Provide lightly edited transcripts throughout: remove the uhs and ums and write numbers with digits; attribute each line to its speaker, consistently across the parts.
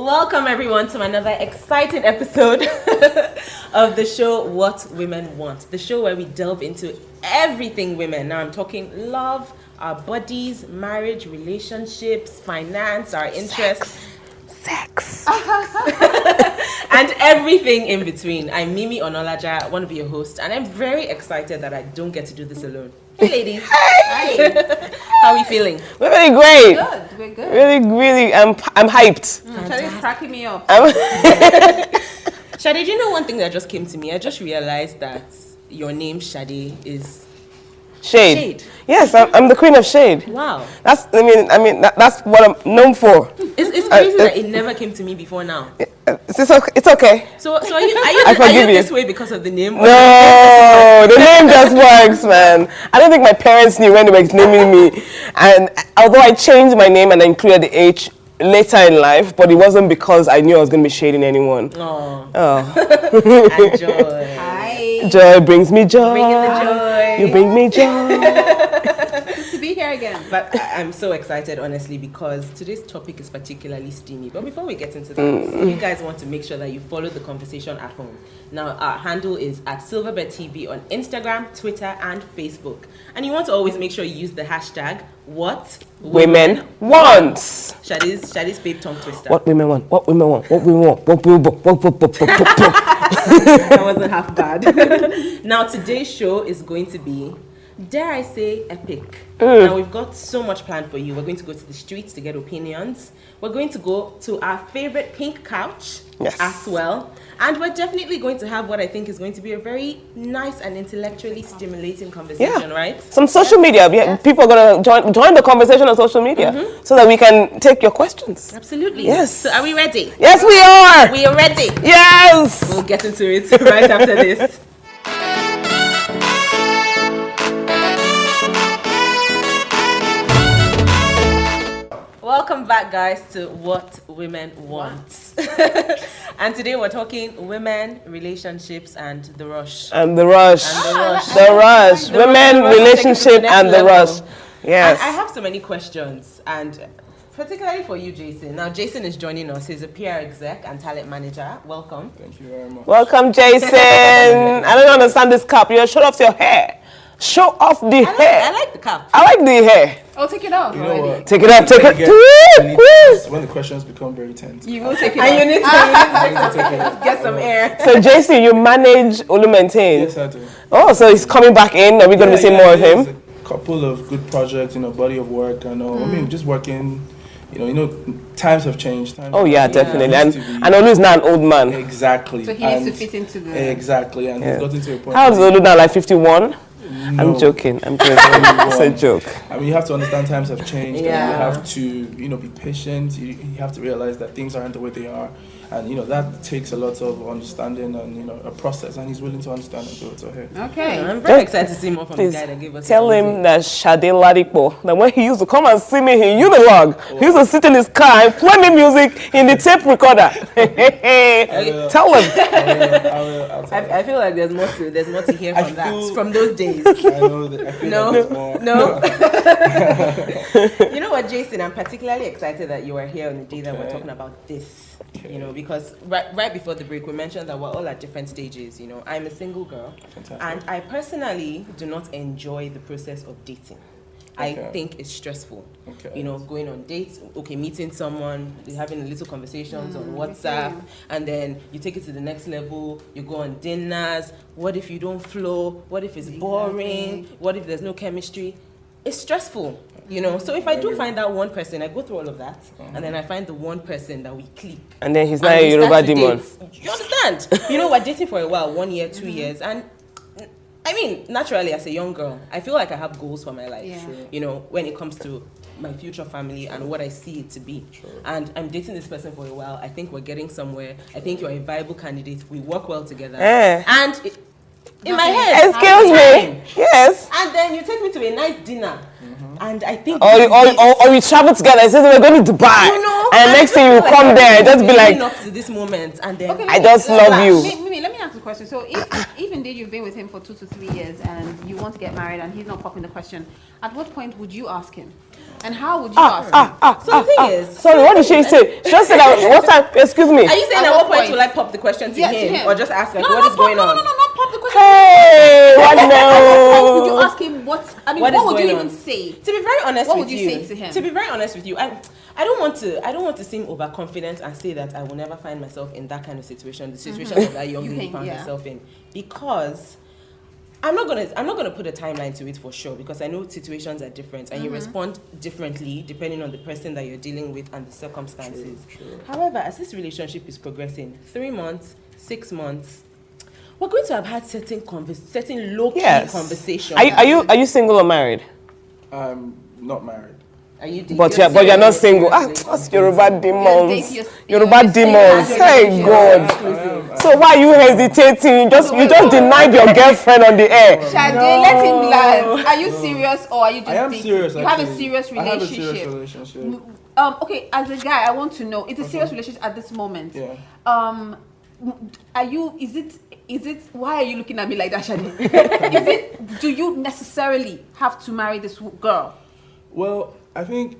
Speaker 1: Welcome everyone to another exciting episode of the show What Women Want. The show where we delve into everything women. Now I'm talking love, our bodies, marriage, relationships, finance, our interests.
Speaker 2: Sex.
Speaker 1: And everything in between. I'm Mimi Onolaja, one of your hosts, and I'm very excited that I don't get to do this alone. Hey ladies. Hi. How are we feeling?
Speaker 2: We're really great.
Speaker 3: Good, we're good.
Speaker 2: Really, I'm hyped.
Speaker 3: Shadi's cracking me up.
Speaker 1: Shadi, do you know one thing that just came to me? I just realized that your name, Shadi, is
Speaker 2: Shade. Yes, I'm the queen of shade.
Speaker 1: Wow.
Speaker 2: That's what I'm known for.
Speaker 1: It's crazy that it never came to me before now.
Speaker 2: It's okay.
Speaker 1: So are you this way because of the name?
Speaker 2: No, the name just works, man. I don't think my parents knew when they were naming me. And although I changed my name and I included the H later in life, but it wasn't because I knew I was going to be shading anyone.
Speaker 1: And joy.
Speaker 3: Hi.
Speaker 2: Joy brings me joy.
Speaker 1: Bring in the joy.
Speaker 2: You bring me joy.
Speaker 3: Good to be here again.
Speaker 1: But I'm so excited, honestly, because today's topic is particularly steamy. But before we get into that, you guys want to make sure that you follow the conversation at home. Now, our handle is at SilverbedTV on Instagram, Twitter, and Facebook. And you want to always make sure you use the hashtag What
Speaker 2: Women Want.
Speaker 1: Shadi's babe tongue twister.
Speaker 2: What women want. What women want. What women want. What women want.
Speaker 1: That wasn't half bad. Now, today's show is going to be, dare I say, epic. Now, we've got so much planned for you. We're going to go to the streets to get opinions. We're going to go to our favorite pink couch as well. And we're definitely going to have what I think is going to be a very nice and intellectually stimulating conversation, right?
Speaker 2: Some social media. People are going to join the conversation on social media so that we can take your questions.
Speaker 1: Absolutely.
Speaker 2: Yes.
Speaker 1: So are we ready?
Speaker 2: Yes, we are.
Speaker 1: We are ready.
Speaker 2: Yes.
Speaker 1: We'll get into it right after this. Welcome back, guys, to What Women Want. And today we're talking women, relationships, and the rush.
Speaker 2: The rush.
Speaker 1: The
Speaker 2: Women,
Speaker 1: rush
Speaker 2: relationship, and the rush. Yes.
Speaker 1: And I have so many questions, and particularly for you, Jason. Now, Jason is joining us. He's a PR exec and talent manager. Welcome.
Speaker 4: Thank you very much.
Speaker 2: Welcome, Jason. I don't understand this cap. You show off your hair. Show off the hair.
Speaker 1: I like the cap.
Speaker 2: I like the hair.
Speaker 3: Oh, take it off
Speaker 4: You know
Speaker 3: already.
Speaker 4: what?
Speaker 2: Take it up. Take it.
Speaker 4: When the questions become very tense.
Speaker 3: You will take it
Speaker 1: And
Speaker 3: off.
Speaker 1: you need to get some air.
Speaker 2: So, Jason, you manage Olu Maintain.
Speaker 4: Yes, I do.
Speaker 2: Oh, so he's coming back in. Are we going to be seeing more of him?
Speaker 4: There's a couple of good projects, body of work. I mean, just working. Times have changed.
Speaker 2: Oh yeah, definitely.
Speaker 4: Used
Speaker 2: And
Speaker 4: to be-
Speaker 2: Olu is now an old man.
Speaker 4: Exactly.
Speaker 3: So he needs to fit into the...
Speaker 4: Exactly, and he's gotten to a point.
Speaker 2: How old is Olu now? Like 51?
Speaker 4: No.
Speaker 2: I'm joking. It's a joke.
Speaker 4: I mean, you have to understand times have changed.
Speaker 1: Yeah.
Speaker 4: And you have to, be patient. You have to realize that things aren't the way they are. And, that takes a lot of understanding and, a process. And he's willing to understand and do it. So, hey.
Speaker 3: Okay.
Speaker 1: I'm very excited to see more from
Speaker 2: Please
Speaker 1: the guy that gave us.
Speaker 2: tell him that Shade Ladipo, that when he used to come and see me in Unilog, he used to sit in his car and play me music in the tape recorder. Tell him.
Speaker 4: I'll tell
Speaker 1: I feel like there's more to hear from those days.
Speaker 4: I know that. I feel like there's more.
Speaker 1: No. You know what, Jason? I'm particularly excited that you are here on the day that we're talking about this. Because right before the break, we mentioned that we're all at different stages. I'm a single girl,
Speaker 4: Fantastic.
Speaker 1: and I personally do not enjoy the process of dating. I think it's stressful.
Speaker 4: Okay.
Speaker 1: Going on dates, meeting someone, having a little conversations on WhatsApp, and then you take it to the next level, you go on dinners. What if you don't flow? What if it's boring? What if there's no chemistry? It's stressful, So if I do find that one person, I go through all of that, and then I find the one person that we click.
Speaker 2: And then he's
Speaker 1: And
Speaker 2: not a
Speaker 1: we start
Speaker 2: Yoruba
Speaker 1: to
Speaker 2: demon.
Speaker 1: date. You understand? We're dating for a while, 1 year, 2 years, and I mean, naturally, as a young girl, I feel like I have goals for my life.
Speaker 3: Yeah.
Speaker 4: Sure.
Speaker 1: When it comes to my future family and what I see it to be.
Speaker 4: Sure.
Speaker 1: And I'm dating this person for a while. I think we're getting somewhere. I think you're a viable candidate. We work well together. And in my head,
Speaker 2: Excuse me. Yes.
Speaker 1: and then you take me to a nice dinner. And I think
Speaker 2: Or we travel together. It says we're going to Dubai. And next thing you come there, just be like,
Speaker 1: leading up to this moment, and then
Speaker 2: I just love you.
Speaker 3: Mimi, let me ask you a question. So, if indeed you've been with him for 2 to 3 years and you want to get married and he's not popping the question, at what point would you ask him? And how would you ask him?
Speaker 1: So the thing is,
Speaker 2: Sorry, what did she say? She just said that, what time? Excuse me.
Speaker 1: are you saying
Speaker 3: At
Speaker 1: at
Speaker 3: what
Speaker 1: what point
Speaker 3: point?
Speaker 1: will I pop the question to
Speaker 3: Yeah, to
Speaker 1: him,
Speaker 3: him.
Speaker 1: or just ask like,
Speaker 3: No,
Speaker 1: what
Speaker 3: no,
Speaker 1: is going
Speaker 3: no,
Speaker 1: on?
Speaker 3: no, not pop the question.
Speaker 2: Hey, what
Speaker 3: Would you
Speaker 2: no?
Speaker 3: ask him what? I mean,
Speaker 1: What
Speaker 3: what,
Speaker 1: is
Speaker 3: would you
Speaker 1: going
Speaker 3: even
Speaker 1: on?
Speaker 3: say?
Speaker 1: To be very honest
Speaker 3: What
Speaker 1: with
Speaker 3: would you say to him?
Speaker 1: To be very honest with you, I don't want to seem overconfident and say that I will never find myself in that kind of situation, the situation that that young
Speaker 3: You
Speaker 1: lady
Speaker 3: think,
Speaker 1: found
Speaker 3: yeah.
Speaker 1: herself in, because I'm not gonna put a timeline to it for sure, because I know situations are different and you respond differently depending on the person that you're dealing with and the circumstances.
Speaker 4: True.
Speaker 1: However, as this relationship is progressing, 3 months, 6 months, we're going to have had certain low-key
Speaker 2: Yes.
Speaker 1: conversations.
Speaker 2: Are you single or married?
Speaker 4: I'm not married.
Speaker 1: Are you dating?
Speaker 2: But you're not single. That's Yoruba demons. Yoruba
Speaker 3: you're
Speaker 2: demons.
Speaker 3: single.
Speaker 2: Hey God.
Speaker 4: I am.
Speaker 2: So why are you hesitating? You just denied your girlfriend on the air.
Speaker 3: Shade, let him land. Are you serious or are you just
Speaker 4: I am
Speaker 3: dating?
Speaker 4: serious.
Speaker 3: You have a
Speaker 4: actually.
Speaker 3: serious
Speaker 4: I have a serious
Speaker 3: relationship.
Speaker 4: relationship.
Speaker 3: Okay, as a guy, I want to know. It's a serious relationship at this moment.
Speaker 4: Yeah.
Speaker 3: Are you? Is it? Why are you looking at me like that, Shade? Is it? Do you necessarily have to marry this girl?
Speaker 4: Well, I think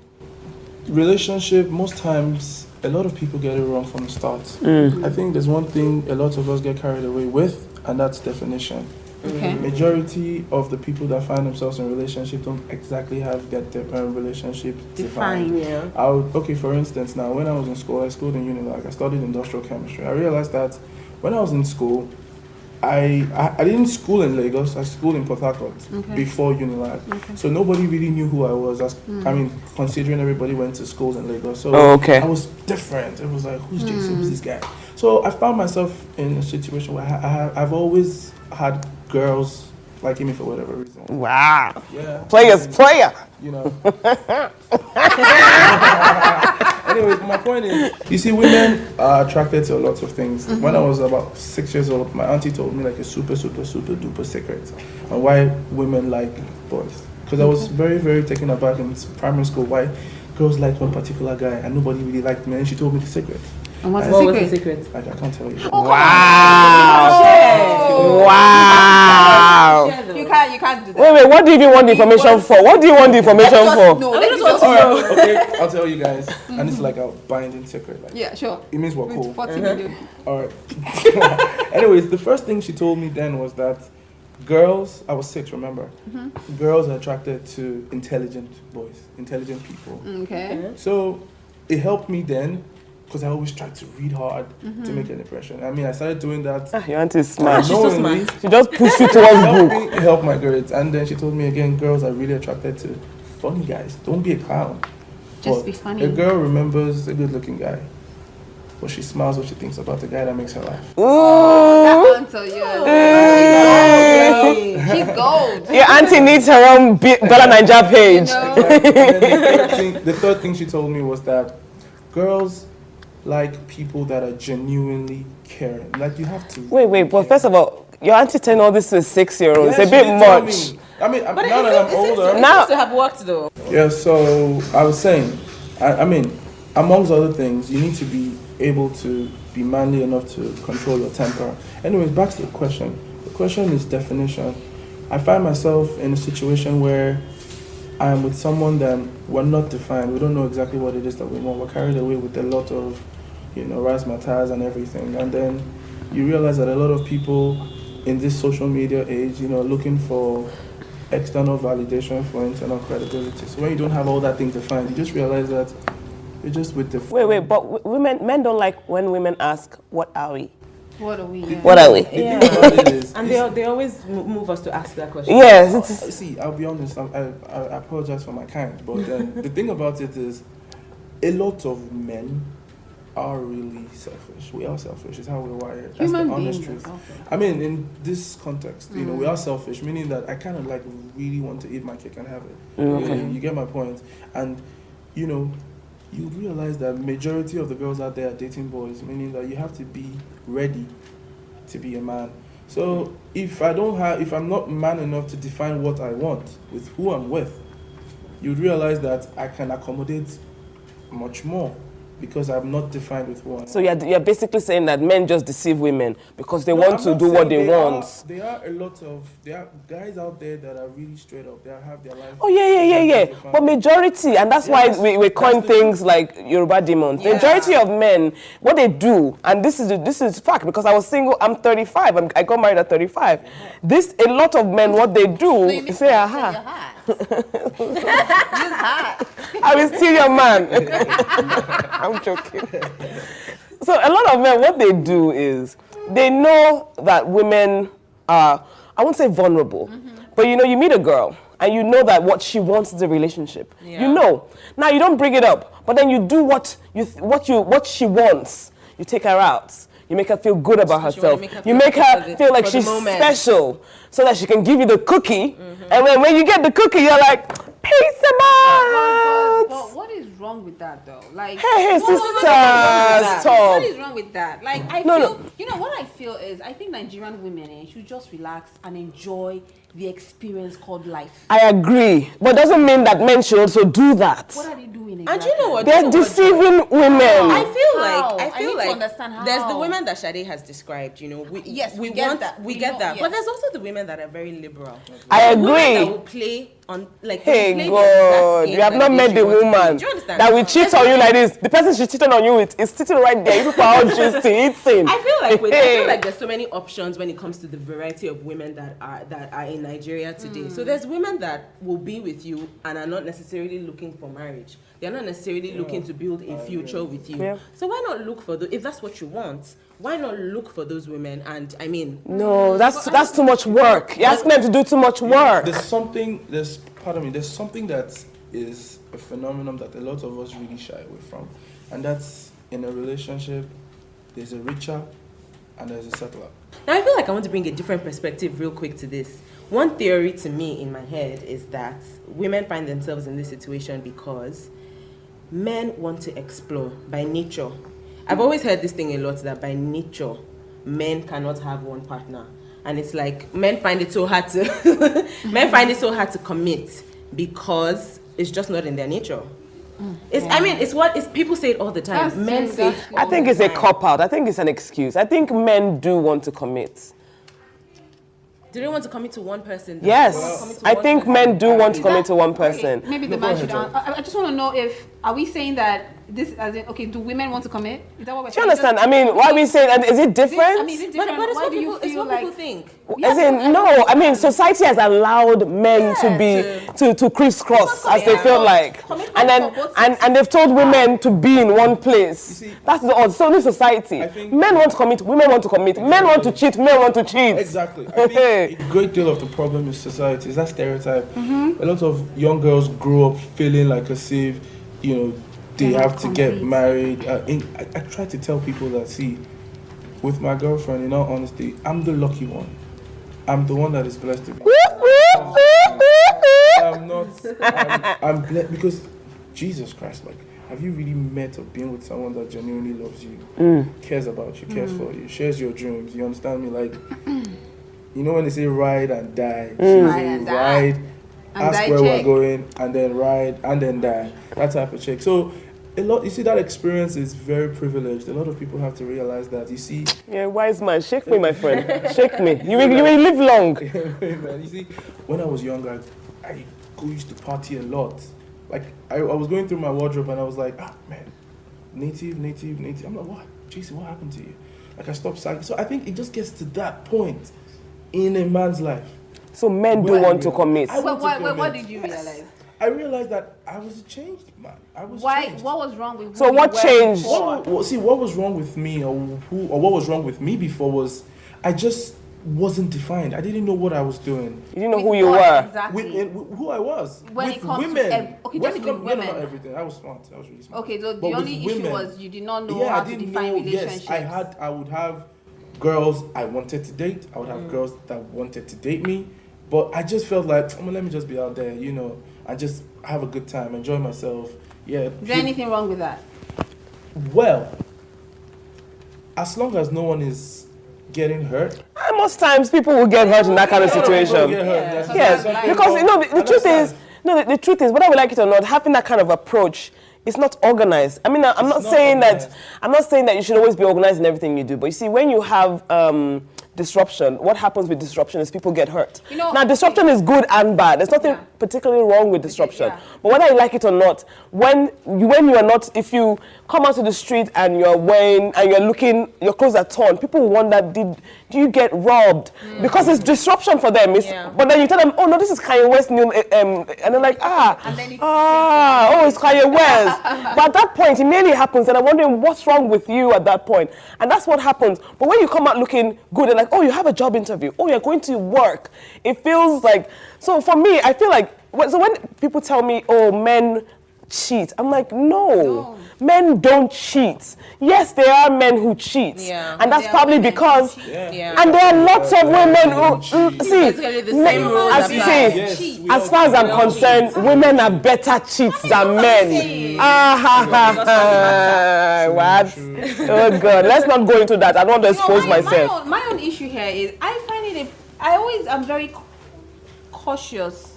Speaker 4: relationship, most times a lot of people get it wrong from the start. I think there's one thing a lot of us get carried away with, and that's definition.
Speaker 3: Okay.
Speaker 4: Majority of the people that find themselves in relationship don't exactly have their relationship defined.
Speaker 1: Yeah.
Speaker 4: Okay, for instance, now when I was in school, I schooled in Unilag. I studied industrial chemistry. I realized that when I was in school, I didn't school in Lagos. I schooled in Port Harcourt before Unilag. So nobody really knew who I was. I mean, considering everybody went to schools in Lagos. So I was different. It was like, who's JC? Who's this guy? So I found myself in a situation where I've always had girls liking me for whatever reason.
Speaker 2: Wow.
Speaker 4: Yeah.
Speaker 2: Player.
Speaker 4: You know. Anyways, my point is, you see, women are attracted to a lot of things. When I was about 6 years old, my auntie told me like a super duper secret on why women like boys. Because I was very, very taken aback in primary school why girls liked one particular guy and nobody really liked me. And she told me the secret.
Speaker 3: And what's
Speaker 1: What
Speaker 3: the
Speaker 1: was the
Speaker 3: secret?
Speaker 1: secret?
Speaker 4: Like, I can't tell you.
Speaker 2: Wow.
Speaker 3: You can't do that.
Speaker 2: Wait, what do you even want the information for? What do you want the information for?
Speaker 3: No,
Speaker 1: I
Speaker 3: let
Speaker 1: just
Speaker 3: me
Speaker 1: want
Speaker 3: just
Speaker 1: to know.
Speaker 4: Alright, okay, I'll tell you guys. And it's like a binding secret. Like,
Speaker 3: Yeah, sure.
Speaker 4: it means we're cool.
Speaker 3: With 40 million.
Speaker 4: Alright. Anyways, the first thing she told me then was that girls, I was 6, remember? Girls are attracted to intelligent boys, intelligent people.
Speaker 3: Okay.
Speaker 4: So it helped me then because I always tried to read hard to make an impression. I mean, I started doing that.
Speaker 2: Your auntie is smart.
Speaker 1: She's so
Speaker 4: unknowingly.
Speaker 1: smart.
Speaker 2: She just pushed you
Speaker 4: It
Speaker 2: towards
Speaker 4: helped
Speaker 2: book.
Speaker 4: me help my grades. And then she told me again, girls are really attracted to funny guys. Don't be a clown.
Speaker 3: Just
Speaker 4: But
Speaker 3: be funny.
Speaker 4: A girl remembers a good-looking guy, but she smiles when she thinks about the guy that makes her laugh.
Speaker 3: That answer, yeah. She's gold.
Speaker 2: Your auntie needs her own Dollar Ninja page.
Speaker 4: And then the third thing she told me was that girls like people that are genuinely caring. Like, you have to.
Speaker 2: Wait, but first of all, your auntie telling all this to a 6-year-old. It's
Speaker 4: Yeah,
Speaker 2: a
Speaker 4: she
Speaker 2: bit
Speaker 4: did tell
Speaker 2: much.
Speaker 4: me. I mean,
Speaker 1: But
Speaker 4: now that I'm older.
Speaker 1: It
Speaker 2: Now-
Speaker 1: seems to have worked though.
Speaker 4: Yeah, so I was saying, I mean, amongst other things, you need to be able to be manly enough to control your temper. Anyways, back to the question. The question is definition. I find myself in a situation where I am with someone that we're not defined. We don't know exactly what it is that we want. We're carried away with a lot of, razzmatazz and everything. And then you realize that a lot of people in this social media age, looking for external validation for internal credibility. So when you don't have all that thing defined, you just realize that you're just with the.
Speaker 2: Wait, but men don't like when women ask, what are we?
Speaker 3: What are we? Yeah.
Speaker 2: What are we?
Speaker 4: The thing about it is,
Speaker 1: And they always move us to ask that question.
Speaker 2: Yes, it's
Speaker 4: see, I'll be honest. I apologize for my kind, but the thing about it is, a lot of men are really selfish. We are selfish. It's how we're wired. That's
Speaker 3: Human
Speaker 4: the honest
Speaker 3: beings are
Speaker 4: truth.
Speaker 3: selfish.
Speaker 4: I mean, in this context, we are selfish, meaning that I kind of like really want to eat my cake and have it. You get my point? And you realize that majority of the girls out there are dating boys, meaning that you have to be ready to be a man. So if I'm not man enough to define what I want with who I'm with, you'd realize that I can accommodate much more because I'm not defined with one.
Speaker 2: So you're basically saying that men just deceive women because they
Speaker 4: No,
Speaker 2: want
Speaker 4: I'm
Speaker 2: to
Speaker 4: not
Speaker 2: do what
Speaker 4: saying
Speaker 2: they want.
Speaker 4: There are guys out there that are really straight up. They have their life.
Speaker 2: Oh yeah. But majority, and that's why we coin
Speaker 4: the
Speaker 2: things like Yoruba demons.
Speaker 1: Yeah.
Speaker 2: Majority of men, what they do, and this is fact because I was single. I'm 35. I got married at 35. A lot of men, what they do,
Speaker 3: You
Speaker 2: say,
Speaker 3: you're
Speaker 2: aha,
Speaker 3: hot. You're hot.
Speaker 2: I will steal your man. I'm joking. So a lot of men, what they do is they know that women are, I won't say vulnerable, but you meet a girl and you know that what she wants is a relationship.
Speaker 1: Yeah.
Speaker 2: You know. Now you don't bring it up, but then you do what she wants. You take her out. You make her feel good about
Speaker 1: So you wanna
Speaker 2: herself.
Speaker 1: make her
Speaker 2: You
Speaker 1: feel
Speaker 2: make
Speaker 1: good
Speaker 2: her
Speaker 1: for the-
Speaker 2: feel like
Speaker 1: for the
Speaker 2: she's
Speaker 1: moment.
Speaker 2: special, so that she can give you the cookie. And when you get the cookie, you're like, peace amount.
Speaker 3: But what is wrong with that though? Like,
Speaker 2: Hey,
Speaker 3: what-
Speaker 2: sisters,
Speaker 3: What
Speaker 2: talk.
Speaker 3: is wrong with that? Like, I
Speaker 2: No,
Speaker 3: feel,
Speaker 2: no.
Speaker 3: you know, what I feel is, I think Nigerian women should just relax and enjoy the experience called life.
Speaker 2: I agree, but doesn't mean that men should also do that.
Speaker 3: What are they doing exactly?
Speaker 1: And do you know what?
Speaker 2: They're deceiving women.
Speaker 1: I feel
Speaker 3: How?
Speaker 1: like
Speaker 3: I need to understand how.
Speaker 1: there's the women that Sade has described.
Speaker 3: Yes, we
Speaker 1: we
Speaker 3: get
Speaker 1: want
Speaker 3: that.
Speaker 1: we
Speaker 3: We
Speaker 1: get
Speaker 3: know,
Speaker 1: that.
Speaker 3: yes.
Speaker 1: But there's also the women that are very liberal.
Speaker 2: I
Speaker 1: The women that
Speaker 2: agree.
Speaker 1: will play on like.
Speaker 2: Hey
Speaker 1: play the
Speaker 2: God,
Speaker 1: exact
Speaker 2: you
Speaker 1: game
Speaker 2: have
Speaker 1: that
Speaker 2: not
Speaker 1: they
Speaker 2: met the
Speaker 1: want to play.
Speaker 2: woman
Speaker 1: Do you understand?
Speaker 2: that will cheat on you like this. The person she's cheating on you with is sitting right there. You people are all just eating.
Speaker 1: I feel like there's so many options when it comes to the variety of women that are in Nigeria today. So there's women that will be with you and are not necessarily looking for marriage. They're not necessarily looking to build a future with you.
Speaker 2: Yeah.
Speaker 1: So why not look for if that's what you want? Why not look for those women? And I mean,
Speaker 2: No, that's too much work. You're asking them to do too much work.
Speaker 4: There's something that is a phenomenon that a lot of us really shy away from, and that's in a relationship. There's a richer and there's a settler.
Speaker 1: now I feel like I want to bring a different perspective real quick to this. One theory to me in my head is that women find themselves in this situation because men want to explore by nature. I've always heard this thing a lot that by nature, men cannot have one partner. And it's like men find it so hard to commit because it's just not in their nature. It's people say it all the time.
Speaker 3: That's
Speaker 1: Men
Speaker 3: true,
Speaker 1: say
Speaker 3: that's
Speaker 1: it
Speaker 2: I
Speaker 1: all
Speaker 2: think
Speaker 1: the
Speaker 2: it's a
Speaker 1: time.
Speaker 2: cop out. I think it's an excuse. I think men do want to commit.
Speaker 1: Do they want to commit to one person?
Speaker 2: Yes,
Speaker 1: They want to commit to
Speaker 2: I
Speaker 1: one
Speaker 2: think
Speaker 1: person.
Speaker 2: men do want to
Speaker 3: Is
Speaker 2: commit
Speaker 3: that-
Speaker 2: to one
Speaker 3: okay,
Speaker 2: person.
Speaker 3: maybe the
Speaker 4: No,
Speaker 3: man
Speaker 4: go
Speaker 3: should.
Speaker 4: ahead,
Speaker 3: I just want to know are we saying that this, as in, okay, do women want to commit? Is that what we're
Speaker 2: Do you
Speaker 3: saying?
Speaker 2: understand? I mean, why are we saying that? Is it
Speaker 3: Is it
Speaker 2: different?
Speaker 3: different?
Speaker 1: But it's
Speaker 3: Why
Speaker 1: what
Speaker 3: do you
Speaker 1: people, it's
Speaker 3: feel
Speaker 1: what
Speaker 3: like?
Speaker 1: people think.
Speaker 2: As in, no, I mean, society has allowed men to crisscross as they
Speaker 1: Yeah.
Speaker 2: feel like.
Speaker 3: Commitment
Speaker 2: And then,
Speaker 3: for both
Speaker 2: and they've told women to be in one place.
Speaker 4: You see,
Speaker 2: That's the odd. So, in society,
Speaker 4: I think-
Speaker 2: men want to commit, women want to commit, men want to cheat, men want to cheat.
Speaker 4: Exactly. I think a great deal of the problem in society is that stereotype. A lot of young girls grow up feeling like as if, they
Speaker 3: They're
Speaker 4: have
Speaker 3: not
Speaker 4: to get
Speaker 3: complete.
Speaker 4: married. I try to tell people that, see, with my girlfriend, in all honesty, I'm the lucky one. I'm the one that is blessed to be. I'm not. I'm blessed because Jesus Christ, like, have you really met or been with someone that genuinely loves you, cares about you, cares for you, shares your dreams? You understand me? Like, you know when they say ride and die,
Speaker 3: Ride and die.
Speaker 4: ride,
Speaker 3: And
Speaker 4: ask
Speaker 3: die
Speaker 4: where
Speaker 3: check.
Speaker 4: we're going, and then ride and then die. That type of check. So you see, that experience is very privileged. A lot of people have to realize that. You see,
Speaker 2: Yeah, wise man, shake me, my friend. Shake me. You will live long.
Speaker 4: man, you see, when I was younger, I used to party a lot. Like, I was going through my wardrobe and I was like, man, native. I'm like, what? Jason, what happened to you? Like, I stopped sagging. So I think it just gets to that point in a man's life.
Speaker 2: So men do
Speaker 4: Where I
Speaker 2: want to
Speaker 4: realized-
Speaker 2: commit.
Speaker 4: I want to
Speaker 3: What
Speaker 4: commit.
Speaker 3: did you realize?
Speaker 4: I realized that I was a changed man. I was
Speaker 3: Why?
Speaker 4: changed.
Speaker 3: What was wrong with?
Speaker 2: So
Speaker 3: who you
Speaker 2: what
Speaker 3: were
Speaker 2: changed?
Speaker 3: before?
Speaker 4: What was wrong with me, or what was wrong with me before was I just wasn't defined. I didn't know what I was doing.
Speaker 2: You didn't know
Speaker 3: With
Speaker 2: who you
Speaker 3: what
Speaker 2: were.
Speaker 3: Exactly.
Speaker 4: With who I was.
Speaker 3: When
Speaker 4: with
Speaker 3: it comes to
Speaker 4: women.
Speaker 3: okay,
Speaker 4: When
Speaker 3: just
Speaker 4: it
Speaker 3: with
Speaker 4: comes- no,
Speaker 3: women.
Speaker 4: not everything. I was smart. I was really smart.
Speaker 3: Okay, so the
Speaker 4: But with
Speaker 3: only issue
Speaker 4: women,
Speaker 3: was you did not know
Speaker 4: yeah,
Speaker 3: how
Speaker 4: I
Speaker 3: to
Speaker 4: didn't
Speaker 3: define
Speaker 4: know.
Speaker 3: relationships.
Speaker 4: Yes, I would have girls I wanted to date. I would have girls that wanted to date me. But I just felt like, let me just be out there, and just have a good time, enjoy myself. Yeah.
Speaker 3: Is there anything wrong with that?
Speaker 4: Well, as long as no one is getting hurt.
Speaker 2: And most times people will get hurt in that kind of situation.
Speaker 4: Get hurt.
Speaker 3: Yeah.
Speaker 4: That's-
Speaker 2: Yes,
Speaker 3: Sometimes
Speaker 2: because the truth is,
Speaker 4: Understand.
Speaker 2: the truth is, whether we like it or not, having that kind of approach it's not organized. I mean, I'm not
Speaker 4: not
Speaker 2: saying
Speaker 4: organized.
Speaker 2: that I'm not saying that you should always be organized in everything you do. But you see, when you have disruption, what happens with disruption is people get hurt.
Speaker 3: You know,
Speaker 2: now, disruption is good and bad. There's nothing
Speaker 3: Yeah.
Speaker 2: particularly wrong with disruption.
Speaker 3: yeah.
Speaker 2: But whether you like it or not, when you are not, if you come out to the street and you're wearing and you're looking, your clothes are torn, people will wonder, do you get robbed? Because it's disruption for them.
Speaker 1: Yeah.
Speaker 2: But then you tell them, oh no, this is Kanye West new, and they're like,
Speaker 3: And then
Speaker 2: it's Kanye West. But at that point, it mainly happens, and I'm wondering what's wrong with you at that point. And that's what happens. But when you come out looking good, they're like, oh, you have a job interview. Oh, you're going to work. It feels like, so for me, I feel like, so when people tell me, oh, men cheat, I'm like, no. Men don't cheat. Yes, there are men who cheat.
Speaker 1: Yeah.
Speaker 2: And that's
Speaker 3: There are
Speaker 2: probably
Speaker 3: women who
Speaker 2: because,
Speaker 3: cheat.
Speaker 1: Yeah.
Speaker 2: and there are lots of women who, see,
Speaker 1: Basically the same rules
Speaker 2: as,
Speaker 1: apply.
Speaker 2: see,
Speaker 4: Yes, we
Speaker 2: as
Speaker 4: all
Speaker 2: far as
Speaker 4: cheat.
Speaker 2: I'm concerned, women are better cheats than men. What? Oh God, let's not go into that. I don't want to expose myself.
Speaker 3: My own issue here is I find I'm very cautious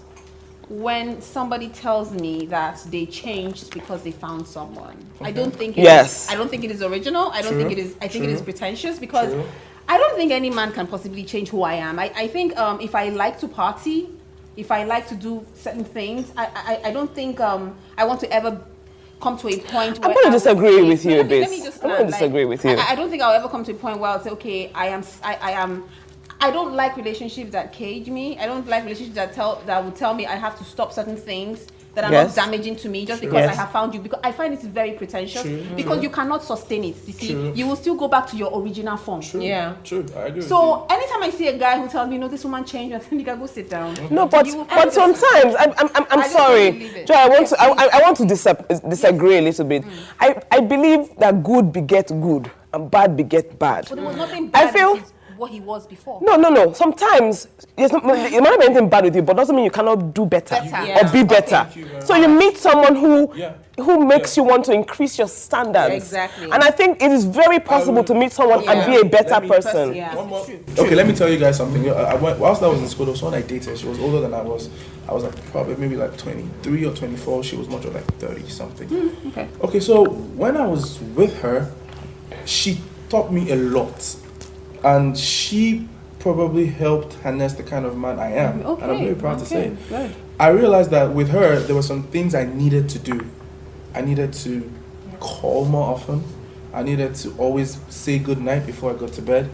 Speaker 3: when somebody tells me that they changed because they found someone. I don't think it
Speaker 2: Yes.
Speaker 3: is, I don't think it is original. I don't think it is. I think it is pretentious because
Speaker 4: True.
Speaker 3: I don't think any man can possibly change who I am. I think if I like to party, if I like to do certain things, I don't think I want to ever come to a point where
Speaker 2: I'm going to
Speaker 3: I would
Speaker 2: disagree
Speaker 3: say-
Speaker 2: with you a
Speaker 3: Let
Speaker 2: bit.
Speaker 3: me just
Speaker 2: I'm going to
Speaker 3: land,
Speaker 2: disagree with you.
Speaker 3: I don't think I'll ever come to a point where I'll say, okay, I don't like relationships that cage me. I don't like relationships that would tell me I have to stop certain things that are
Speaker 2: Yes.
Speaker 3: not damaging to me just because
Speaker 2: Yes.
Speaker 3: I have found you. Because I find it's very pretentious because you cannot sustain it. You see,
Speaker 4: True.
Speaker 3: you will still go back to your original form.
Speaker 4: True.
Speaker 1: Yeah.
Speaker 4: True. I agree.
Speaker 3: So anytime I see a guy who tells me, no, this woman changed, I think I go sit down.
Speaker 2: No, but
Speaker 3: You will find yourself-
Speaker 2: sometimes I'm
Speaker 3: just
Speaker 2: sorry,
Speaker 3: don't believe it.
Speaker 2: Joy. I want to disagree a little bit. I believe that good beget good and bad beget bad.
Speaker 3: But there was nothing
Speaker 2: I
Speaker 3: bad
Speaker 2: feel-
Speaker 3: with what he was before.
Speaker 2: No. Sometimes it might not be anything bad with you, but doesn't mean you cannot do better,
Speaker 3: Better.
Speaker 1: Yeah.
Speaker 2: or be better.
Speaker 4: Thank you very
Speaker 2: So you meet someone who
Speaker 4: Yeah.
Speaker 2: makes you want to increase your standards.
Speaker 1: Exactly.
Speaker 2: And I think it is very possible to meet someone and be a better
Speaker 4: Let me-
Speaker 2: person.
Speaker 1: Yeah.
Speaker 4: One more. Okay, let me tell you guys something. Whilst I was in school, there was someone I dated. She was older than I was. I was like probably maybe like 23 or 24. She was much of like 30 something.
Speaker 3: Okay.
Speaker 4: Okay, so when I was with her, she taught me a lot, and she probably helped harness the kind of man I am.
Speaker 3: Okay,
Speaker 4: And I'm very proud to say it.
Speaker 3: good.
Speaker 4: I realized that with her, there were some things I needed to do. I needed to call more often. I needed to always say good night before I go to bed.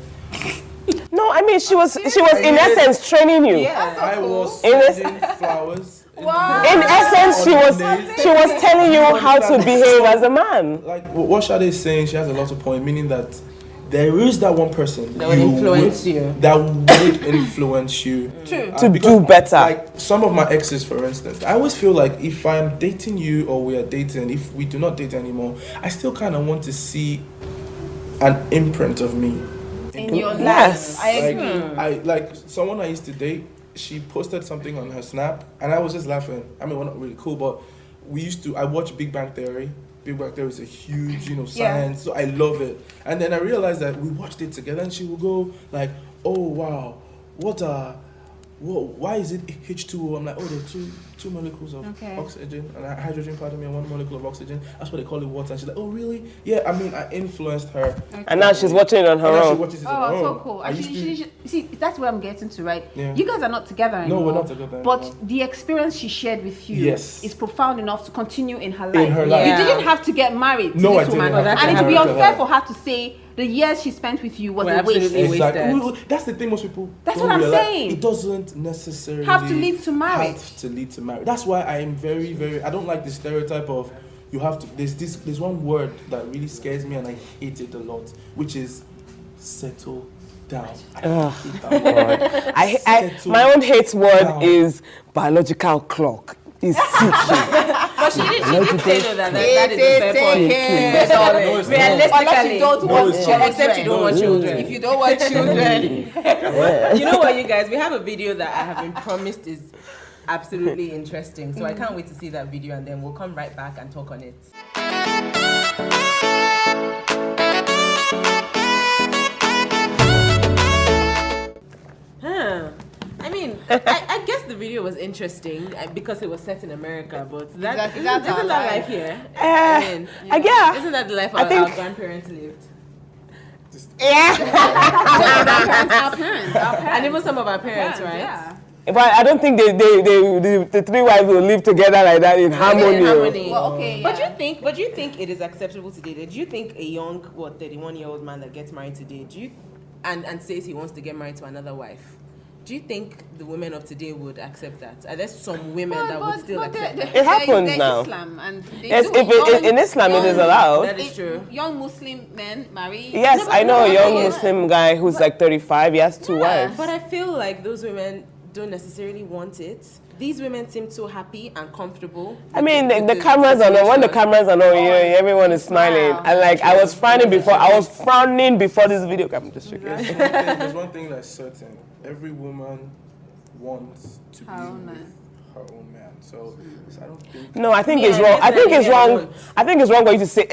Speaker 2: No, I mean she was in essence training you.
Speaker 3: Yeah.
Speaker 4: I was
Speaker 2: In this-
Speaker 4: sending flowers.
Speaker 3: Wow.
Speaker 2: In essence, she was telling you how to behave as a man.
Speaker 4: Like what Shade is saying, she has a lot of point, meaning that there is that one person
Speaker 1: That would influence you.
Speaker 4: that would influence you
Speaker 3: True.
Speaker 2: To do better.
Speaker 4: Like some of my exes, for instance, I always feel like if I'm dating you or we are dating, if we do not date anymore, I still kind of want to see an imprint of me.
Speaker 3: In your life.
Speaker 2: Yes.
Speaker 3: I
Speaker 4: Like
Speaker 3: agree.
Speaker 4: I like someone I used to date. She posted something on her Snap, and I was just laughing. I mean, we're not really cool, but we used to. I watch Big Bang Theory. Big Bang Theory is a huge,
Speaker 3: Yeah.
Speaker 4: science. So I love it. And then I realized that we watched it together, and she would go like, "Oh wow, why is it H2O?" I'm like, "Oh, there are two molecules of
Speaker 3: Okay.
Speaker 4: oxygen and hydrogen, pardon me, and one molecule of oxygen. That's what they call it water." And she's like, "Oh really? Yeah." I mean, I influenced her.
Speaker 2: And now she's watching it on her
Speaker 4: And now she
Speaker 2: own.
Speaker 4: watches it on her
Speaker 3: Oh, so
Speaker 4: own.
Speaker 3: cool.
Speaker 4: I used to-
Speaker 3: See, that's what I'm getting to, right?
Speaker 4: Yeah.
Speaker 3: You guys are not together anymore.
Speaker 4: we're not together
Speaker 3: But
Speaker 4: anymore.
Speaker 3: the experience she shared with you
Speaker 4: Yes.
Speaker 3: is profound enough to continue in her life.
Speaker 4: In her life.
Speaker 3: You
Speaker 1: Yeah.
Speaker 3: didn't have to get married to
Speaker 4: No, I
Speaker 3: this
Speaker 4: didn't
Speaker 3: woman.
Speaker 4: have to
Speaker 3: And
Speaker 1: get
Speaker 3: it would be
Speaker 4: married to
Speaker 3: unfair
Speaker 4: her.
Speaker 3: for her to say the years she spent with you was
Speaker 1: Were
Speaker 3: a waste.
Speaker 1: absolutely wasted.
Speaker 4: Exactly. That's the thing most people
Speaker 3: That's
Speaker 4: don't
Speaker 3: what I'm
Speaker 4: realize.
Speaker 3: saying.
Speaker 4: It doesn't necessarily
Speaker 3: Have to lead to marriage.
Speaker 4: Have to lead to marriage. That's why I am very, very. I don't like the stereotype of you have to. There's one word that really scares me and I hate it a lot, which is settle down. I hate that word.
Speaker 2: My own hate word
Speaker 4: down.
Speaker 2: is biological clock. It's ticking.
Speaker 1: But she did say though that is a fair point.
Speaker 4: No, it's not.
Speaker 3: Unless you don't
Speaker 4: No,
Speaker 3: want
Speaker 4: it's
Speaker 3: children.
Speaker 4: not.
Speaker 1: Except you don't want children.
Speaker 3: If you don't want children.
Speaker 1: You know what, you guys? We have a video that I have been promised is absolutely interesting. So I can't wait to see that video, and then we'll come right back and talk on it. I mean, I guess the video was interesting because it was set in America, but
Speaker 3: Exactly, that's our
Speaker 1: isn't that
Speaker 3: life.
Speaker 1: life here?
Speaker 2: Yeah.
Speaker 1: Isn't that the life
Speaker 2: I
Speaker 1: our
Speaker 2: think-
Speaker 1: grandparents lived?
Speaker 2: Yeah.
Speaker 3: Our parents.
Speaker 1: And even some of our parents, right?
Speaker 3: Yeah.
Speaker 2: But I don't think the three wives will live together like that in harmony.
Speaker 1: In harmony.
Speaker 3: Well, okay.
Speaker 1: But
Speaker 3: yeah.
Speaker 1: do you think it is acceptable today? Do you think a young 31-year-old man that gets married today, and says he wants to get married to another wife, do you think the women of today would accept that? Are there some women that would still accept that?
Speaker 2: It happens
Speaker 3: they're
Speaker 2: now.
Speaker 3: Islam and they
Speaker 2: Yes,
Speaker 3: do
Speaker 2: if
Speaker 3: young-
Speaker 2: in Islam it is
Speaker 3: young-
Speaker 2: allowed.
Speaker 1: That is true.
Speaker 3: Young Muslim men marry.
Speaker 2: Yes, I know a young
Speaker 3: yeah.
Speaker 2: Muslim guy who's like 35. He has two wives.
Speaker 1: But I feel like those women don't necessarily want it. These women seem so happy and comfortable.
Speaker 2: I mean,
Speaker 1: with
Speaker 2: the cameras are on. When the
Speaker 1: situation.
Speaker 2: cameras are on, everyone is smiling.
Speaker 3: Wow.
Speaker 2: And like, I was frowning before this video. I'm just joking.
Speaker 4: There's one thing that's certain. Every woman wants to be
Speaker 3: Her own
Speaker 4: with
Speaker 3: man.
Speaker 4: her own man. So I don't think.
Speaker 2: No, I think
Speaker 1: Yeah,
Speaker 2: it's wrong. I think it's
Speaker 1: yeah,
Speaker 2: wrong.
Speaker 1: yeah.
Speaker 2: I think it's wrong for you to say.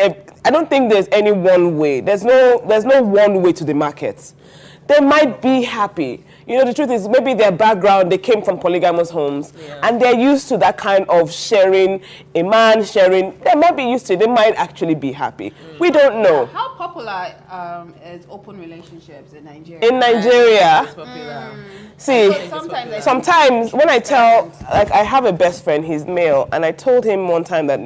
Speaker 2: I don't think there's any one way. There's no one way to the market. They might be happy. You know, the truth is maybe their background, they came from polygamous homes, and they're used to that kind of sharing, a man sharing. They might be used to it. They might actually be happy. We don't know.
Speaker 3: How popular is open relationships in Nigeria?
Speaker 2: In Nigeria,
Speaker 1: It's popular.
Speaker 2: see,
Speaker 3: But sometimes I
Speaker 2: sometimes when I tell, like I have a best friend, he's male, and I told him one time that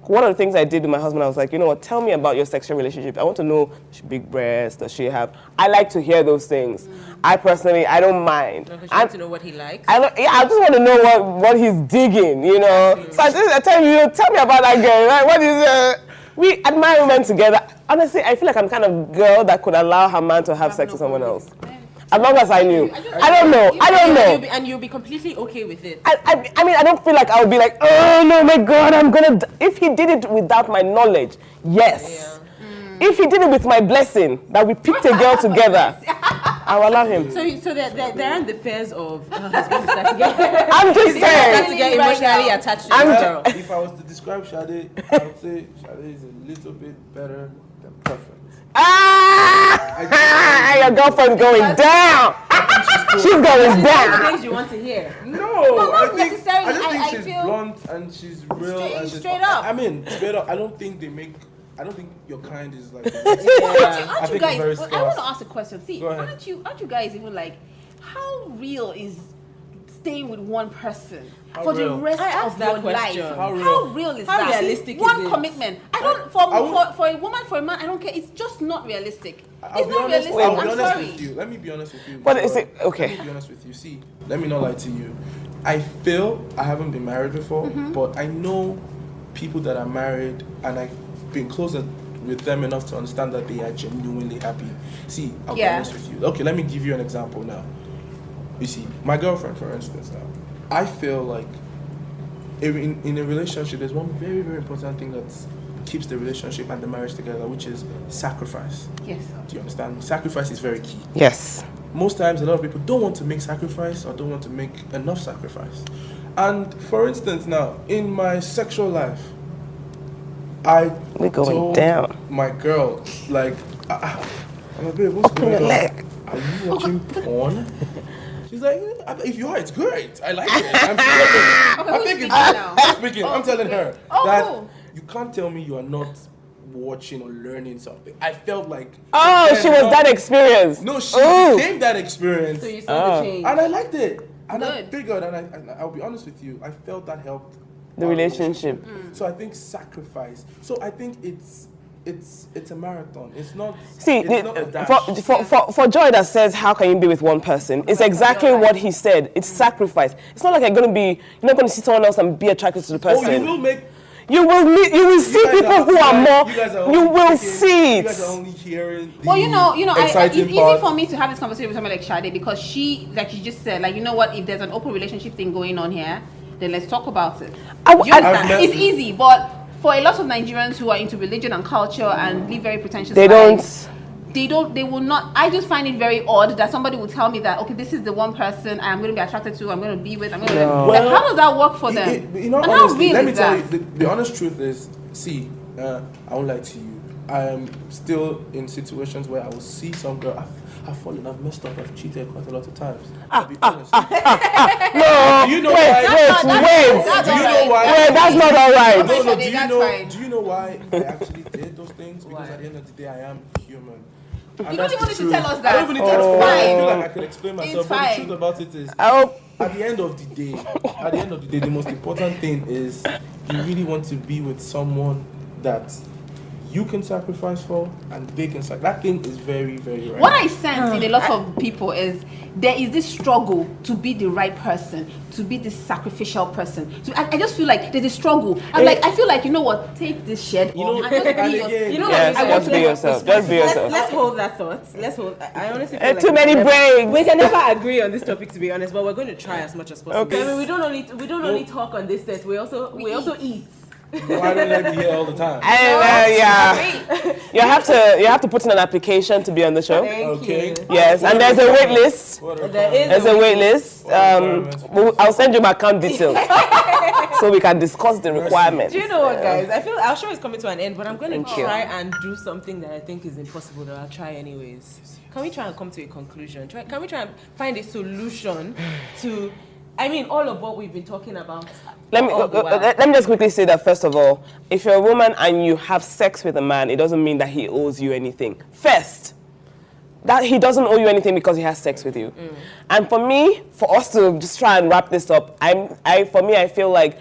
Speaker 2: one of the things I did with my husband, I was like, you know what, tell me about your sexual relationship. I want to know, does she big breasts, does she have, I like to hear those things. I personally, I don't mind.
Speaker 1: Because you want to know what he likes.
Speaker 2: I just want to know what he's digging, you know. So I tell you, tell me about that girl. Right? What is we admire women together. Honestly, I feel like I'm the kind of girl that could allow her man to have sex with someone else. As long as I knew. I don't know. I don't know.
Speaker 1: And you'll be completely okay with it.
Speaker 2: I mean, I don't feel like I would be like, oh no, my God, I'm gonna. If he did it without my knowledge, yes. If he did it with my blessing, that we picked a girl together, I will allow him.
Speaker 1: So they're in the fears of husbands start to get
Speaker 2: I'm just
Speaker 1: start to
Speaker 2: saying.
Speaker 1: get emotionally attached to
Speaker 2: I'm
Speaker 1: the
Speaker 2: ju-
Speaker 1: girl.
Speaker 4: If I was to describe Sade, I would say Sade is a little bit better than perfect.
Speaker 2: Your girlfriend's going down. She's going
Speaker 1: The
Speaker 2: down.
Speaker 1: things you want to hear.
Speaker 4: No,
Speaker 3: not
Speaker 4: I think
Speaker 3: necessarily.
Speaker 4: I just think
Speaker 3: I
Speaker 4: she's
Speaker 3: feel-
Speaker 4: blunt and she's real
Speaker 3: Straight-
Speaker 4: and she's
Speaker 3: straight up.
Speaker 4: I mean, straight up. I don't think your kind is like.
Speaker 1: Yeah.
Speaker 3: Aren't
Speaker 4: I
Speaker 3: you
Speaker 4: think
Speaker 3: guys?
Speaker 4: it's very
Speaker 3: Well, I want to
Speaker 4: scarce.
Speaker 3: ask a question. See,
Speaker 4: Go ahead.
Speaker 3: aren't you guys even like, how real is staying with one person
Speaker 4: How
Speaker 3: for
Speaker 4: real?
Speaker 3: the rest
Speaker 1: I asked
Speaker 3: of
Speaker 1: that
Speaker 3: your
Speaker 1: question.
Speaker 3: life?
Speaker 4: How real?
Speaker 3: How real is
Speaker 1: How
Speaker 3: that?
Speaker 1: realistic is
Speaker 3: one
Speaker 1: it?
Speaker 3: commitment. I don't
Speaker 4: I won't-
Speaker 3: for a woman, for a man. I don't care. It's just not realistic.
Speaker 4: I'll
Speaker 3: It's
Speaker 4: be
Speaker 3: not
Speaker 4: honest.
Speaker 3: realistic.
Speaker 4: I'll be
Speaker 3: I'm
Speaker 4: honest
Speaker 3: sorry.
Speaker 4: with you. Let me be honest with you.
Speaker 2: What is
Speaker 4: before-
Speaker 2: it? Okay.
Speaker 4: Let me be honest with you. See, let me not lie to you. I feel I haven't been married before, but I know people that are married, and I've been closer with them enough to understand that they are genuinely happy. See, I'll be
Speaker 3: Yeah.
Speaker 4: honest with you. Okay, let me give you an example now. You see, my girlfriend, for instance, now, I feel like in a relationship, there's one very, very important thing that keeps the relationship and the marriage together, which is sacrifice.
Speaker 3: Yes.
Speaker 4: Do you understand? Sacrifice is very key.
Speaker 2: Yes.
Speaker 4: Most times, a lot of people don't want to make sacrifice or don't want to make enough sacrifice. And for instance, now, in my sexual life, I
Speaker 2: We're going
Speaker 4: told
Speaker 2: down.
Speaker 4: my girl, like, I'm a babe, what's going
Speaker 2: your
Speaker 4: on?
Speaker 2: leg.
Speaker 4: Are you watching porn? She's like, if you are, it's great. I like it. I'm
Speaker 3: who's
Speaker 4: thinking,
Speaker 3: speaking now?
Speaker 4: I'm speaking. I'm telling her
Speaker 3: Oh,
Speaker 4: that
Speaker 3: cool.
Speaker 4: you can't tell me you are not watching or learning something. I felt like
Speaker 2: Oh, she was that experienced.
Speaker 4: No, she
Speaker 2: Ooh.
Speaker 4: became that experience,
Speaker 1: So you saw the change.
Speaker 4: and I liked it. And I
Speaker 3: Good.
Speaker 4: figured, and I'll be honest with you, I felt that helped
Speaker 2: The
Speaker 4: our
Speaker 2: relationship.
Speaker 4: So I think sacrifice. So I think it's a marathon. It's not.
Speaker 2: See,
Speaker 4: it's not a dash.
Speaker 2: for Joy that says, how can you be with one person? It's exactly what he said. It's sacrifice. It's not like you're not going to see someone else and be attracted to the
Speaker 4: Oh,
Speaker 2: person.
Speaker 4: you will make.
Speaker 2: You will see
Speaker 4: you guys
Speaker 2: people
Speaker 4: are-
Speaker 2: who are more.
Speaker 4: You guys are
Speaker 2: You
Speaker 4: only
Speaker 2: will
Speaker 4: taking-
Speaker 2: see
Speaker 4: You guys are
Speaker 2: it.
Speaker 4: only hearing.
Speaker 3: Well, you know, it's
Speaker 4: exciting
Speaker 3: easy
Speaker 4: part.
Speaker 3: for me to have this conversation with somebody like Sade because she, like you just said, like, you know what, if there's an open relationship thing going on here, then let's talk about it. You understand?
Speaker 4: I've met-
Speaker 3: It's easy, but for a lot of Nigerians who are into religion and culture and live very pretentious
Speaker 2: They
Speaker 3: lives, they will not. I just find it very odd that somebody will tell me that, okay, this is the one person I'm going to be attracted to, I'm going to be with, I'm going to.
Speaker 2: No.
Speaker 3: Like,
Speaker 4: Well,
Speaker 3: how does that work for them?
Speaker 4: You know,
Speaker 3: and how
Speaker 4: honestly,
Speaker 3: real
Speaker 4: let me
Speaker 3: is
Speaker 4: tell
Speaker 3: that?
Speaker 4: you, the honest truth is, see, I won't lie to you. I am still in situations where I will see some girl. I've fallen, I've messed up, I've cheated quite a lot of times. I'll be honest.
Speaker 2: No,
Speaker 4: Do you know
Speaker 2: wait,
Speaker 4: why?
Speaker 2: wait.
Speaker 4: Do you know why?
Speaker 2: Wait, that's not all right.
Speaker 4: No,
Speaker 3: That's fine.
Speaker 4: do you know why I actually did those things? Because at the end of the day, I am human.
Speaker 3: You don't even need to tell us
Speaker 4: I
Speaker 3: that.
Speaker 4: don't even need to
Speaker 3: It's
Speaker 4: explain. I
Speaker 3: fine.
Speaker 4: feel like I could explain myself,
Speaker 3: It's
Speaker 4: but the
Speaker 3: fine.
Speaker 4: truth about it is,
Speaker 2: I hope.
Speaker 4: at the end of the day, the most important thing is you really want to be with someone that you can sacrifice for and they can sacrifice. That thing is very, very rare.
Speaker 3: What I sense in a lot of people is there is this struggle to be the right person, to be the sacrificial person. So I just feel like there's a struggle. I'm like, I feel like, you know what, take this shed off and just be
Speaker 4: and
Speaker 3: yourself.
Speaker 4: again,
Speaker 1: You know
Speaker 2: Yes,
Speaker 1: what?
Speaker 2: just be yourself. Just be yourself.
Speaker 1: Let's hold that thought. Let's hold. I honestly feel like
Speaker 2: Too many breaks.
Speaker 1: we can never agree on this topic, to be honest. But we're going to try as much as possible.
Speaker 2: Okay.
Speaker 1: I mean, we don't only talk on this set. We also eat.
Speaker 4: No, I don't like to hear all the time.
Speaker 2: Yeah. You have to put in an application to be on the show.
Speaker 1: Thank
Speaker 4: Okay.
Speaker 1: you.
Speaker 2: Yes, and there's a wait list.
Speaker 4: What are the
Speaker 1: There is
Speaker 2: There's a wait list. I'll send you my account details so we can discuss the requirements.
Speaker 1: Do you know what, guys? I feel our show is coming to an end, but I'm going to
Speaker 2: Thank you.
Speaker 1: try and do something that I think is impossible that I'll try anyways. Can we try and come to a conclusion? Can we try and find a solution to, I mean, all of what we've been talking about?
Speaker 2: Let me just quickly say that first of all, if you're a woman and you have sex with a man, it doesn't mean that he owes you anything. First, that he doesn't owe you anything because he has sex with you. And for me, for us to just try and wrap this up, I feel like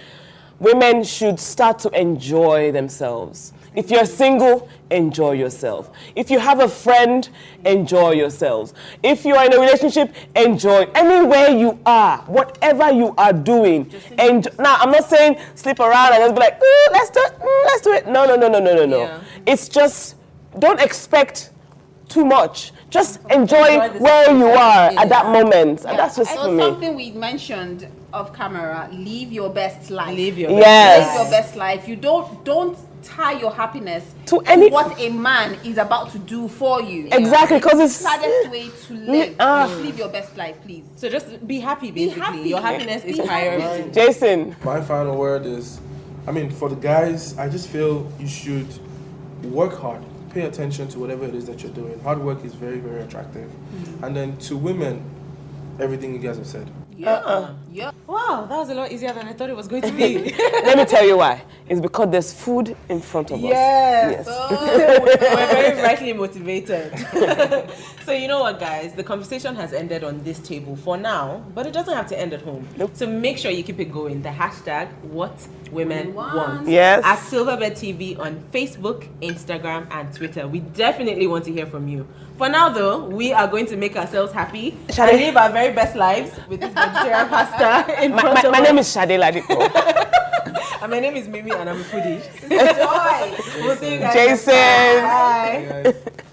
Speaker 2: women should start to enjoy themselves. If you're single, enjoy yourself. If you have a friend, enjoy yourselves. If you are in a relationship, enjoy. Anywhere you are, whatever you are doing. Now, I'm not saying sleep around and just be like, ooh, let's do it. No.
Speaker 1: Yeah.
Speaker 2: It's just, don't expect too much. Just enjoy
Speaker 1: Enjoy the
Speaker 2: where you are
Speaker 1: Yeah.
Speaker 2: at that moment. And that's just for
Speaker 3: So
Speaker 2: me.
Speaker 3: something we mentioned off camera, live your best life.
Speaker 1: Live your
Speaker 2: Yes.
Speaker 3: Live your best life. You don't tie your happiness
Speaker 2: To any-
Speaker 3: what a man is about to do for you.
Speaker 2: Exactly, because it's...
Speaker 3: Saddest way to live. Just live your best life, please.
Speaker 1: So just be happy, basically.
Speaker 3: happy.
Speaker 1: Your happiness is
Speaker 3: Be happy.
Speaker 1: priority.
Speaker 2: Jason.
Speaker 4: My final word is, I mean, for the guys, I just feel you should work hard. Pay attention to whatever it is that you're doing. Hard work is very, very attractive. And then to women, everything you guys have said.
Speaker 3: Yeah. Yeah.
Speaker 1: Wow, that was a lot easier than I thought it was going to be.
Speaker 2: Let me tell you why. It's because there's food in front of us.
Speaker 1: Yes.
Speaker 3: Oh,
Speaker 1: We're very rightly motivated. So you know what, guys? The conversation has ended on this table for now, but it doesn't have to end at home.
Speaker 2: Nope.
Speaker 1: So make sure you keep it going. The hashtag #WhatWomen Want
Speaker 2: Yes.
Speaker 1: at Silverbed TV on Facebook, Instagram, and Twitter. We definitely want to hear from you. For now, though, we are going to make ourselves happy
Speaker 2: Shall
Speaker 1: and
Speaker 2: I-
Speaker 1: live our very best lives with this vegetarian pasta in front of
Speaker 2: My
Speaker 1: us.
Speaker 2: name is Shade Ladipo.
Speaker 1: And my name is Mimi, and I'm a foodie.
Speaker 3: joy.
Speaker 1: We'll see you guys.
Speaker 2: Jason.
Speaker 1: next time. Bye.
Speaker 4: Guys.